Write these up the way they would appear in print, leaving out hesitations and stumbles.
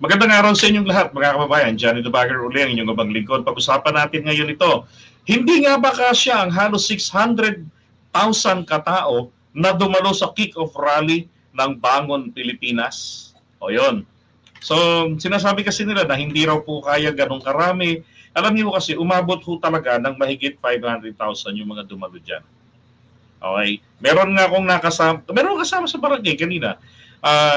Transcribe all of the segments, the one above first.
Magandang araw sa inyong lahat, mga kababayan. Johnny Dubagar uli ang inyong abang lingkod. Pag-usapan natin ngayon ito. Hindi nga ba kasya ang halos 600,000 katao na dumalo sa kick-off rally ng Bangon Pilipinas? O yun. So, sinasabi kasi nila na hindi raw po kaya ganong karami. Alam niyo kasi, umabot ho talaga ng mahigit 500,000 yung mga dumalo dyan. Okay. Meron kasama sa barangay kanina.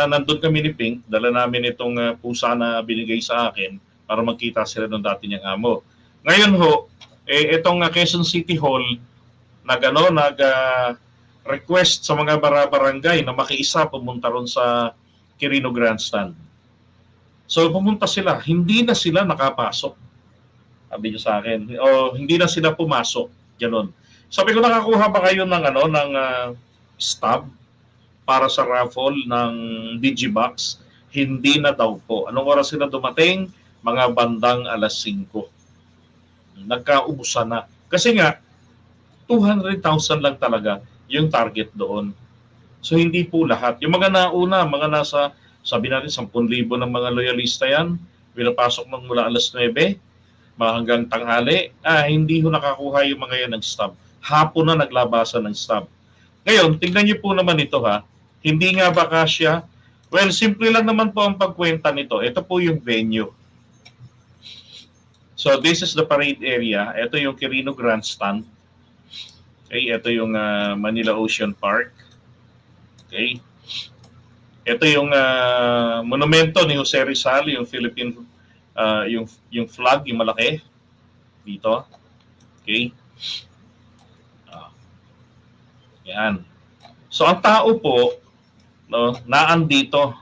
Nandun kami ni Pink, dala namin itong pusa na binigay sa akin para magkita sila ng dati niyang amo. Ngayon ho, itong Quezon City Hall request sa mga barangay na makiisa pumunta ron sa Quirino Grandstand. So pumunta sila, hindi na sila nakapasok. Sabi niyo sa akin, o hindi na sila pumasok, ganoon. Sabi ko, nakakuha ba kayo ng stub para sa raffle ng Digibox? Hindi na daw po. Anong oras sila dumating? Mga bandang alas 5. Nagkaubusan na. Kasi nga, 200,000 lang talaga yung target doon. So hindi po lahat. Yung mga nauna, mga nasa, sabi natin, 10,000 ng mga loyalista yan, pinapasok ng mula alas 9, hanggang tanghali, hindi ho nakakuha yung mga yan ng stub. Hapon na naglabasan ng stub. Ngayon, tingnan niyo po naman ito ha. Hindi nga ba kasya? Well, simple lang naman po ang pagkwenta nito. Ito po yung venue. So, this is the parade area. Ito yung Quirino Grandstand. Okay, ito yung Manila Ocean Park. Okay. Ito yung monumento ni Jose Rizal, yung Philippine, yung flag, yung malaki. Dito. Okay. Yan. So ang tao po, no, naandito.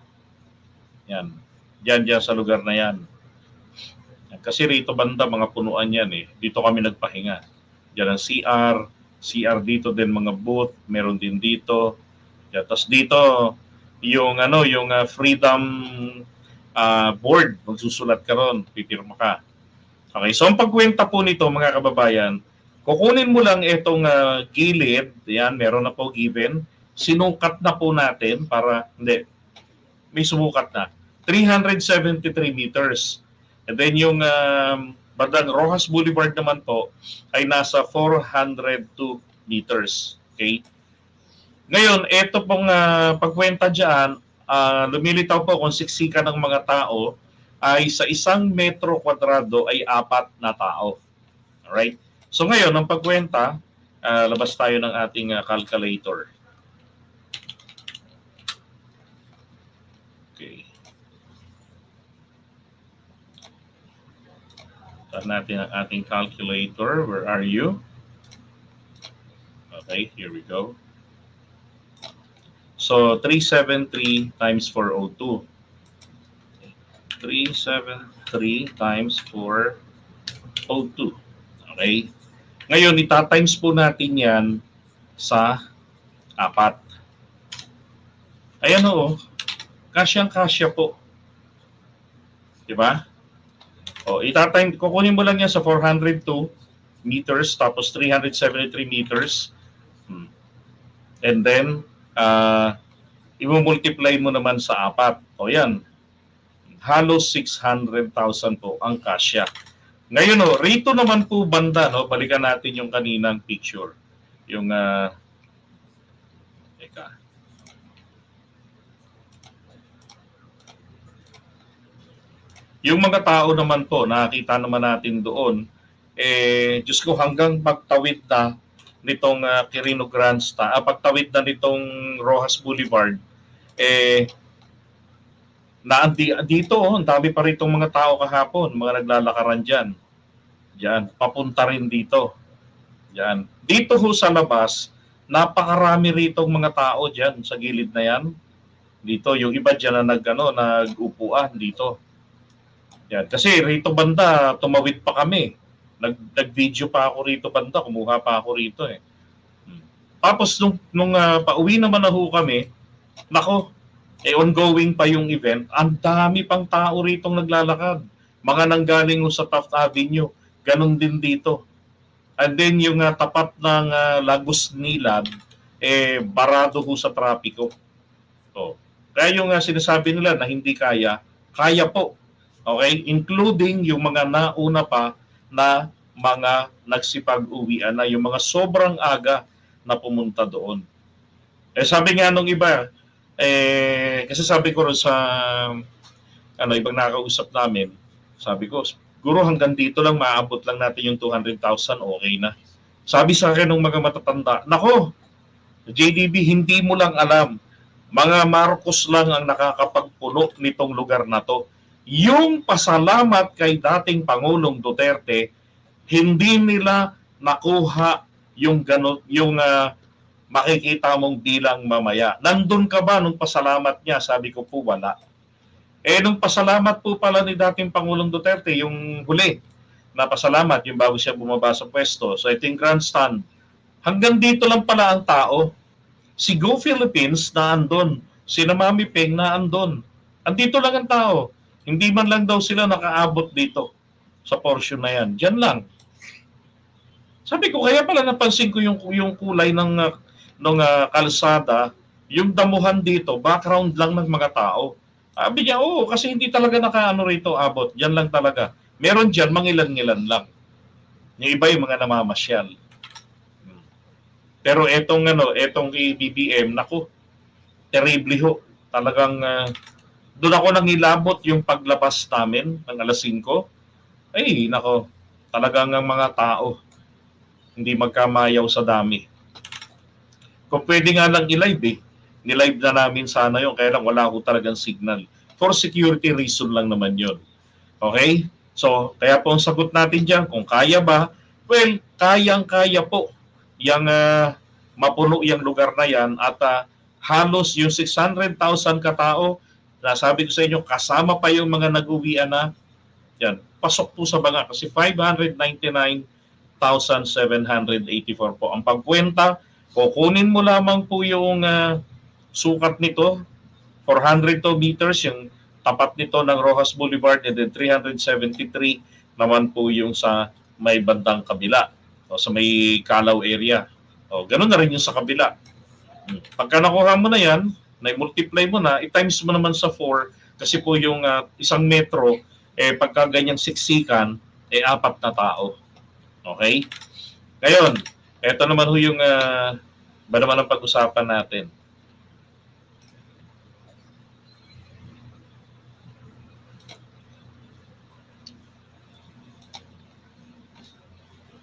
Yan. Diyan sa lugar na yan. Kasi rito banda mga punuan yan eh. Dito kami nagpahinga. Diyan ang CR dito din mga booth, meron din dito. Yan. Tapos dito yung Freedom board, magsusulat ka ron, pipirma ka. Okay, so ang pagkwenta po nito mga kababayan, kukunin mo lang itong gilid, yan, meron na po given. Sinukat na po natin para, may sumukat na. 373 meters. And then yung bandang Rojas Boulevard naman po ay nasa 402 meters. Okay? Ngayon, ito pong pagkwenta dyan, lumilitaw po kung siksikan ng mga tao ay sa 1 metro kwadrado ay 4 na tao. Alright? So ngayon, ang pagkwenta, labas tayo ng ating calculator. Okay. Taan natin ang ating calculator. Where are you? Okay, here we go. So, 373 times 402. 373 times 402. Okay? Ngayon, itatimes po natin yan sa 4. Ayan o, kasyang-kasya po. Diba? O, kukunin mo lang yan sa 402 meters, tapos 373 meters. And then, i-multiply mo naman sa 4. O yan, halos 600,000 po ang kasya. Ngayon rito naman po banda, balikan natin yung kaninang picture. Yung yung mga tao naman po, nakita naman natin doon, Diyos ko, hanggang pagtawid na nitong Quirino Grandstand, pagtawid na nitong Rojas Boulevard, dito, ang dami pa rin itong mga tao kahapon, mga naglalakaran dyan. Yan, papunta rin dito. Yan. Dito ho sa labas, napakarami rito mga tao dyan sa gilid na yan. Dito, yung iba dyan na nag-upuan dito. Yan. Kasi rito banda, tumawid pa kami. Nag-video pa ako rito banda, kumuha pa ako rito eh. Tapos nung pauwi naman na ho kami, nako, ongoing pa yung event, ang dami pang tao rito naglalakad. Mga nanggaling sa Taft Avenue, ganun din dito. And then yung tapat ng Lagos Nilad, barado ho sa trapiko. So, kaya yung sinasabi nila na hindi kaya, Kaya po. Okay? Including yung mga nauna pa na mga nagsipag-uwian na, yung mga sobrang aga na pumunta doon. Sabi nga nung iba, kasi sabi ko rin sa ibang nakakausap namin, sabi ko, guro hanggang dito lang, maabot lang natin yung 200,000, okay na. Sabi sa akin ng mga matatanda, nako, JDB, hindi mo lang alam, mga Marcos lang ang nakakapagpuno nitong lugar na to. Yung pasalamat kay dating Pangulong Duterte, hindi nila nakuha yung makikita mong bilang mamaya. Nandun ka ba nung pasalamat niya? Sabi ko po, wala. Nung pasalamat po pala ni dating Pangulong Duterte, yung huli na pasalamat, yung bago siya bumaba sa pwesto. So ito yung grandstand. Hanggang dito lang pala ang tao. Si Go Philippines na andon. Si Mami Peng na andon. Andito lang ang tao. Hindi man lang daw sila nakaabot dito sa portion na yan. Diyan lang. Sabi ko, kaya pala napansin ko yung kulay ng kalsada, yung damuhan dito, background lang ng mga tao. Sabi niya, oo, kasi hindi talaga nakaano rito abot. Diyan lang talaga. Meron diyan, mangilan-ngilan lang. Yung iba yung mga namamasyal. Pero etong BBM, naku, terrible ho. Talagang doon ako nangilabot yung paglabas namin ng alas 5. Ay, nako, talagang ang mga tao hindi magkamayaw sa dami. Kung pwede nga lang i-live nilive na namin sana yun, kaya lang wala ko talagang signal. For security reason lang naman yun. Okay? So, kaya po ang sagot natin dyan, kung kaya ba, well, kayang-kaya po yung mapuno yung lugar na yan at halos yung 600,000 katao na sabi ko sa inyo, kasama pa yung mga nag-uwian na, yan, pasok po sa banga kasi 599,784 po. Ang pagkwenta, kukunin mo lamang po yung sukat nito, 402 meters, yung tapat nito ng Rojas Boulevard, and then 373 naman po yung sa may bandang kabila, o sa may Calao area. O, ganun na rin yung sa kabila. Pagka nakuha mo na yan, na-multiply mo na, i-times mo naman sa 4, kasi po yung isang metro, pagka ganyang siksikan, 4 na tao. Okay? Ngayon, eto naman ho yung ba naman ang pag-usapan natin.